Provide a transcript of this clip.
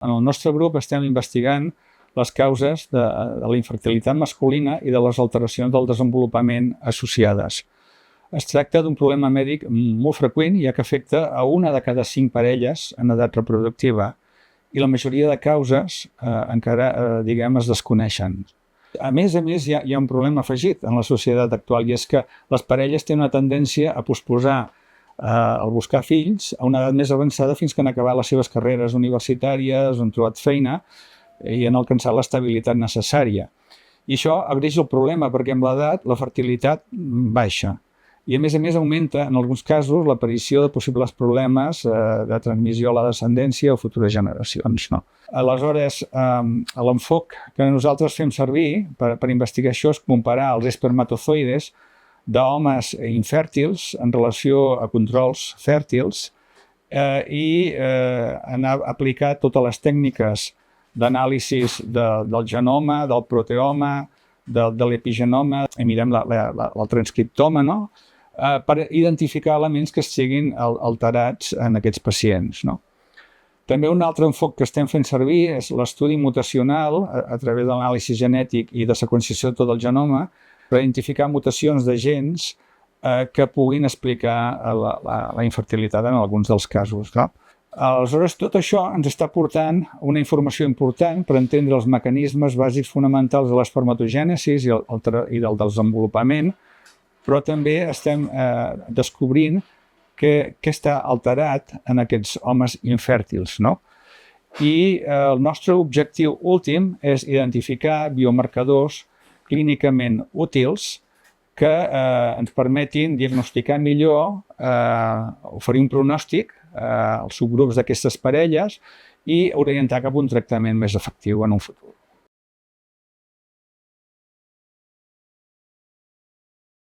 En el nostre grup estem investigant les causes de la infertilitat masculina i de les alteracions del desenvolupament associades. Es tracta d'un problema mèdic molt freqüent, ja que afecta a 1 de cada 5 parelles en edat reproductiva i la majoria de causes encara, es desconeixen. A més, hi ha un problema afegit en la societat actual, i és que les parelles tenen una tendència a posposar el buscar fills a una edat més avançada fins que han acabat les seves carreres universitàries, han trobat feina i han alcançat l'estabilitat necessària. I això agreuja el problema perquè amb l'edat la fertilitat baixa. I a més augmenta, en alguns casos, l'aparició de possibles problemes de transmissió a la descendència o futures generacions. Aleshores, l'enfoc que nosaltres fem servir per investigar això és comparar els espermatozoides d'homes infèrtils en relació a controls fèrtils i anar a aplicar totes les tècniques d'anàlisi del genoma, del proteoma, de l'epigenoma, i mirem el transcriptoma, per identificar elements que estiguin alterats en aquests pacients. També un altre enfoc que estem fent servir és l'estudi mutacional a través de l'anàlisi genètic i de seqüenciació de tot el genoma per identificar mutacions de gens que puguin explicar la infertilitat en alguns dels casos. Aleshores, tot això ens està portant una informació important per entendre els mecanismes bàsics fonamentals de l'espermatogènesi i del desenvolupament, però també estem descobrint què està alterat en aquests homes infèrtils. I el nostre objectiu últim és identificar biomarcadors clínicament útils que ens permetin diagnosticar millor, oferir un pronòstic als subgrups d'aquestes parelles i orientar cap a un tractament més efectiu en un futur.